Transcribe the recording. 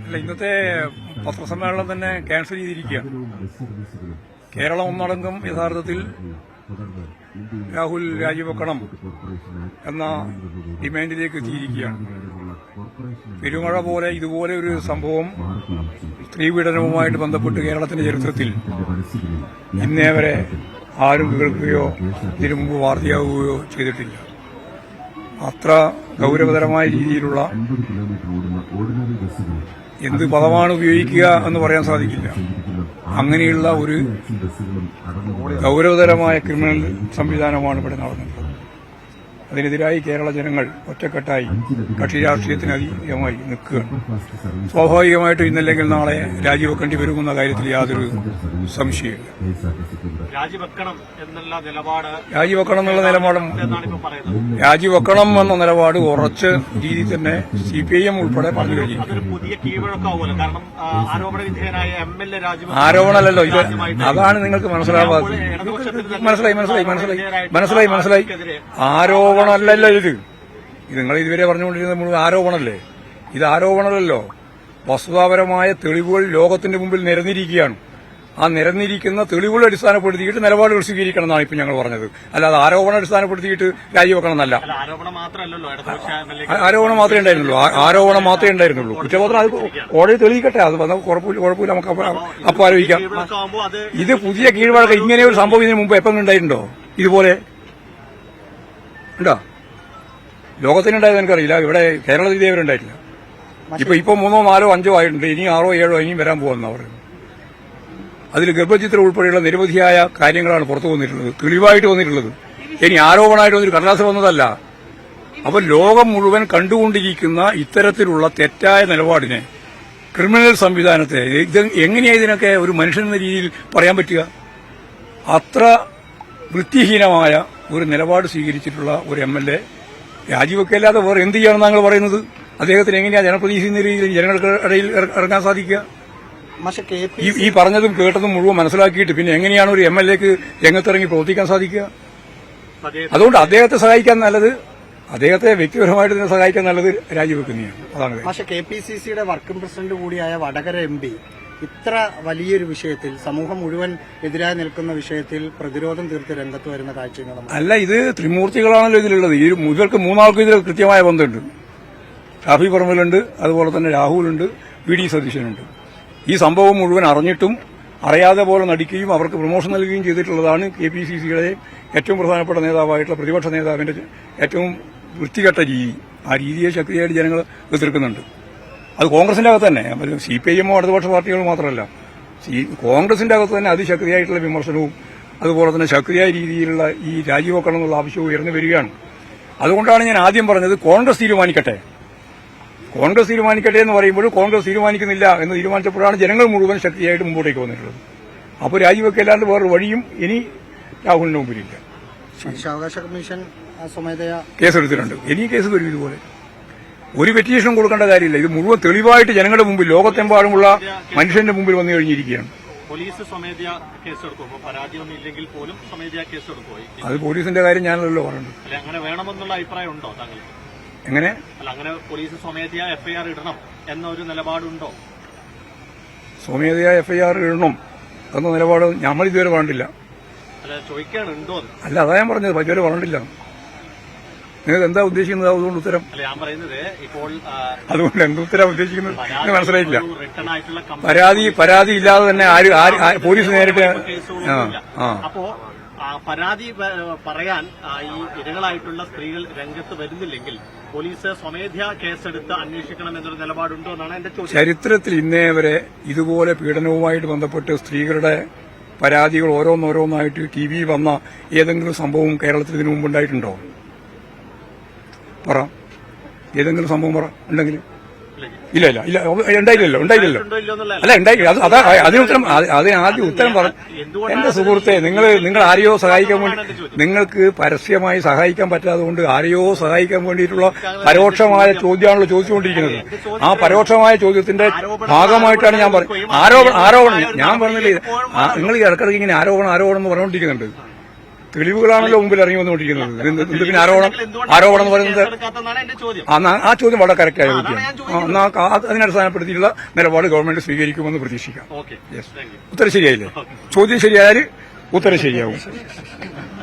അല്ല, ഇന്നത്തെ പത്രസമ്മേളനം തന്നെ ക്യാൻസൽ ചെയ്തിരിക്കുകയാണ്. കേരളം ഒന്നടങ്കം യഥാർത്ഥത്തിൽ രാഹുൽ രാജിവെക്കണം എന്ന ഡിമാൻഡിലേക്ക് എത്തിയിരിക്കുകയാണ്. പെരുമഴ പോലെ ഇതുപോലെ ഒരു സംഭവം സ്ത്രീപീഡനവുമായിട്ട് ബന്ധപ്പെട്ട് കേരളത്തിന്റെ ചരിത്രത്തിൽ ഇന്നേ വരെ ആരും കേൾക്കുകയോ ഇതിനു മുമ്പ് വാർത്തയാവുകയോ ചെയ്തിട്ടില്ല. അത്ര ഗൌരവതരമായ രീതിയിലുള്ള എന്ത് പദമാണ് ഉപയോഗിക്കുക എന്ന് പറയാൻ സാധിക്കില്ല. അങ്ങനെയുള്ള ഒരു ഗൌരവതരമായ ക്രിമിനൽ സംവിധാനമാണ് ഇവിടെ നടന്നത്. അതിനെതിരായി കേരള ജനങ്ങൾ ഒറ്റക്കെട്ടായി കക്ഷി രാഷ്ട്രീയത്തിന് അതീതമായി നിൽക്കുകയാണ്. സ്വാഭാവികമായിട്ടും ഇന്നല്ലെങ്കിൽ നാളെ രാജിവെക്കേണ്ടി വരുമെന്ന കാര്യത്തിൽ യാതൊരു സംശയമില്ല. രാജിവെക്കണം എന്നുള്ള നിലപാട് ഉറച്ച രീതിയിൽ തന്നെ CPIM ഉൾപ്പെടെ പറഞ്ഞു കഴിഞ്ഞു. ആരോപണമല്ലല്ലോ ഇത്. അതാണ് നിങ്ങൾക്ക് മനസ്സിലാവാത്തത്. മനസ്സിലായി. ആരോപണമല്ലല്ലോ ഇത്. നിങ്ങൾ ഇതുവരെ പറഞ്ഞുകൊണ്ടിരുന്നത് മുഴുവൻ ആരോപണമല്ലേ? ഇത് ആരോപണമല്ലല്ലോ. വസ്തുതാപരമായ തെളിവുകൾ ലോകത്തിന്റെ മുമ്പിൽ നിരന്നിരിക്കുകയാണ്. ആ നിരന്നിരിക്കുന്ന തെളിവുകൾ അടിസ്ഥാനപ്പെടുത്തിയിട്ട് നിലപാടുകൾ സ്വീകരിക്കണം എന്നാണ് ഇപ്പം ഞങ്ങൾ പറഞ്ഞത്. അല്ലാതെ ആരോപണം അടിസ്ഥാനപ്പെടുത്തിയിട്ട് രാജിവെക്കണം എന്നല്ല. ആരോപണം മാത്രമേ ഉണ്ടായിരുന്നുള്ളൂ. കുറ്റപത്രം അത് കോടതി തെളിയിക്കട്ടെ. അത് കുഴപ്പമില്ല, നമുക്ക് അപ്പം ആലോചിക്കാം. ഇത് പുതിയ കീഴ്വഴക്കം. ഇങ്ങനെ ഒരു സംഭവം ഇതിന് മുമ്പ് എപ്പം ഉണ്ടായിട്ടുണ്ടോ? ഇതുപോലെ ഉണ്ടോ? ലോകത്തിനുണ്ടായത് എനിക്കറിയില്ല. ഇവിടെ കേരളത്തിൽ ഇതേവരെ ഉണ്ടായിട്ടില്ല. ഇപ്പൊ 3, 4, 5 ആയിട്ടുണ്ട്. ഇനി 6, 7 ഇനിയും വരാൻ പോകുന്ന പറയുന്നത്. അതിൽ ഗർഭചിത്രം ഉൾപ്പെടെയുള്ള നിരവധിയായ കാര്യങ്ങളാണ് പുറത്തു വന്നിട്ടുള്ളത്, തെളിവായിട്ട് വന്നിട്ടുള്ളത്. ഇനി ആരോപണമായിട്ട് വന്നൊരു കടലാസ് വന്നതല്ല. അപ്പോൾ ലോകം മുഴുവൻ കണ്ടുകൊണ്ടിരിക്കുന്ന ഇത്തരത്തിലുള്ള തെറ്റായ നിലപാടിനെ, ക്രിമിനൽ സംവിധാനത്തെ എങ്ങനെയാ ഇതിനൊക്കെ ഒരു മനുഷ്യനെന്ന രീതിയിൽ പറയാൻ പറ്റുക? അത്ര വൃത്തിഹീനമായ ഒരു നിലപാട് സ്വീകരിച്ചിട്ടുള്ള ഒരു MLA രാജിവെക്കല്ലാതെ വേറെ എന്ത് ചെയ്യണമെന്ന് താങ്കൾ പറയുന്നത്? അദ്ദേഹത്തിന് എങ്ങനെയാ ജനപ്രതിനിധി എന്ന രീതിയിൽ ജനങ്ങൾക്ക് ഇടയിൽ ഇറങ്ങാൻ സാധിക്കുക? ഈ പറഞ്ഞതും കേട്ടതും മുഴുവൻ മനസ്സിലാക്കിയിട്ട് പിന്നെ എങ്ങനെയാണ് ഒരു MLAക്ക് രംഗത്തിറങ്ങി പ്രവർത്തിക്കാൻ സാധിക്കുക? അതുകൊണ്ട് അദ്ദേഹത്തെ സഹായിക്കാൻ നല്ലത്, അദ്ദേഹത്തെ വ്യക്തിപരമായിട്ട് തന്നെ സഹായിക്കാൻ നല്ലത് രാജിവെക്കുന്നതാണ്. അതാണ്. പക്ഷേ KPCCയുടെ വർക്കിംഗ് പ്രസിഡന്റ് കൂടിയായ വടകര MP ഇത്ര വലിയൊരു വിഷയത്തിൽ, സമൂഹം മുഴുവൻ എതിരായി നിൽക്കുന്ന വിഷയത്തിൽ പ്രതിരോധം തീർത്ത് രംഗത്ത് വരുന്ന കാഴ്ചകൾ അല്ല. ഇത് ത്രിമൂർത്തികളാണല്ലോ ഇതിലുള്ളത്. ഇവർക്ക് 3 ആൾക്കും ഇതിൽ കൃത്യമായ ബന്ധമുണ്ട്. ഷാഫി പറമ്പിലുണ്ട്, അതുപോലെ തന്നെ രാഹുലുണ്ട്, VD സതീശനുണ്ട്. ഈ സംഭവം മുഴുവൻ അറിഞ്ഞിട്ടും അറിയാതെ പോലെ നടിക്കുകയും അവർക്ക് പ്രൊമോഷൻ നൽകുകയും ചെയ്തിട്ടുള്ളതാണ് KPCCയുടെ ഏറ്റവും പ്രധാനപ്പെട്ട നേതാവായിട്ടുള്ള പ്രതിപക്ഷ നേതാവിന്റെ ഏറ്റവും വൃത്തികെട്ട രീതി. ആ രീതിയെ ശക്തിയായിട്ട് ജനങ്ങൾ എതിർക്കുന്നുണ്ട്. അത് കോൺഗ്രസിന്റെ അകത്ത് തന്നെ, CPIM ഇടതുപക്ഷ പാർട്ടികൾ മാത്രമല്ല, കോൺഗ്രസിന്റെ അകത്ത് തന്നെ അതിശക്തിയായിട്ടുള്ള വിമർശനവും അതുപോലെ തന്നെ ശക്തിയായ രീതിയിലുള്ള ഈ രാജിവെക്കണം എന്നുള്ള ആവശ്യവും ഉയർന്നു വരികയാണ്. അതുകൊണ്ടാണ് ഞാൻ ആദ്യം പറഞ്ഞത് കോൺഗ്രസ് തീരുമാനിക്കട്ടെ എന്ന് പറയുമ്പോൾ കോൺഗ്രസ് തീരുമാനിക്കുന്നില്ല എന്ന് തീരുമാനിച്ചപ്പോഴാണ് ജനങ്ങൾ മുഴുവൻ ശക്തിയായിട്ട് മുമ്പോട്ടേക്ക് വന്നിട്ടുള്ളത്. അപ്പോൾ രാജിവെക്കല്ലാണ്ട് വേറൊരു വഴിയും ഇനി രാഹുലിന്റെ മുമ്പിലില്ല. മനുഷ്യാവകാശ കമ്മീഷൻ കേസെടുത്തിട്ടുണ്ട്. ഇനി കേസ് വരും. ഇതുപോലെ ഒരു പെറ്റീഷൻ കൊടുക്കേണ്ട കാര്യമില്ല. ഇത് മുഴുവൻ തെളിവായിട്ട് ജനങ്ങളുടെ മുമ്പിൽ, ലോകത്തെമ്പാടുമുള്ള മനുഷ്യന്റെ മുമ്പിൽ വന്നു കഴിഞ്ഞിരിക്കുകയാണ്. പോലീസ് സ്വമേധയാ കേസെടുക്കും. പരാതിയൊന്നുമില്ലെങ്കിൽ പോലും സ്വമേധയാ കേസെടുക്കും. അത് പോലീസിന്റെ കാര്യം ഞാനല്ലോ പറഞ്ഞത്. അങ്ങനെ വേണമെന്നുള്ള അഭിപ്രായം ഉണ്ടോ താങ്കൾക്ക്? എങ്ങനെ? അങ്ങനെ പോലീസ് സ്വമേധയാ FIR ഇടണം എന്നൊരു നിലപാടുണ്ടോ? സ്വമേധയാ FIR ഇടണം എന്ന നിലപാട് നമ്മൾ ഇതുവരെ പറഞ്ഞിട്ടില്ല. അല്ല, അതാ ഞാൻ പറഞ്ഞത്. ഇതുവരെ പറഞ്ഞിട്ടില്ല. നിങ്ങൾക്ക് എന്താ ഉദ്ദേശിക്കുന്നത്? അതുകൊണ്ട് ഉത്തരം. അതുകൊണ്ട് എന്തുത്തരം ഉദ്ദേശിക്കുന്നത് മനസ്സിലായില്ല. പരാതി ഇല്ലാതെ തന്നെ പോലീസ് നേരിട്ട് അപ്പോ പരാതി പറയാൻ ഈ ഇരകളായിട്ടുള്ള സ്ത്രീകൾ രംഗത്ത് വരുന്നില്ലെങ്കിൽ പോലീസ് സ്വമേധ്യാ കേസെടുത്ത് അന്വേഷിക്കണം എന്നൊരു നിലപാടുണ്ടോ എന്നാണ് എന്റെ ചോദ്യം. ചരിത്രത്തിൽ ഇന്നേ വരെ ഇതുപോലെ പീഡനവുമായിട്ട് ബന്ധപ്പെട്ട് സ്ത്രീകളുടെ പരാതികൾ ഓരോന്നോരോന്നായിട്ട് TV വന്ന ഏതെങ്കിലും സംഭവം കേരളത്തിൽ ഇതിനു മുമ്പുണ്ടായിട്ടുണ്ടോ? പറ, ഏതെങ്കിലും സംഭവം പറ ഉണ്ടെങ്കിൽ. ഇല്ല, ഉണ്ടായില്ലല്ലോ. അല്ല, ഉണ്ടായില്ല. അതിനാദ്യം ഉത്തരം പറ. എന്റെ സുഹൃത്തെ, നിങ്ങൾ ആരെയോ സഹായിക്കാൻ വേണ്ടി, നിങ്ങൾക്ക് പരസ്യമായി സഹായിക്കാൻ പറ്റാതെ കൊണ്ട് ആരെയോ സഹായിക്കാൻ വേണ്ടിയിട്ടുള്ള പരോക്ഷമായ ചോദ്യമാണല്ലോ ചോദിച്ചുകൊണ്ടിരിക്കുന്നത്. ആ പരോക്ഷമായ ചോദ്യത്തിന്റെ ഭാഗമായിട്ടാണ് ഞാൻ പറഞ്ഞത്. ആരോപണം ഞാൻ പറഞ്ഞില്ലേ. നിങ്ങൾ ഇടക്കിടയ്ക്ക് ഇങ്ങനെ ആരോപണം എന്ന് പറഞ്ഞുകൊണ്ടിരിക്കുന്നുണ്ട്. തെളിവുകളാണല്ലോ മുമ്പിൽ ഇറങ്ങി വന്നുകൊണ്ടിരിക്കുന്നത്. എന്ത് പിന്നെ ആരോപണം എന്ന് പറയുന്നത് കേസെടുക്കാത്തതാണ് എന്റെ ചോദ്യം. ആ ചോദ്യം വളരെ കറക്റ്റായ അതാണ് ചോദ്യം. ഞാൻ ചോദിക്കുന്നത്. എന്നാൽ അതിനടിസ്ഥാനപ്പെടുത്തിയുള്ള നിലപാട് ഗവൺമെന്റ് സ്വീകരിക്കുമെന്ന് പ്രതീക്ഷിക്കാം. Okay, thank you. ഉത്തരം ശരിയായില്ലേ? ചോദ്യം ശരിയായാൽ ഉത്തരം ശരിയാവും.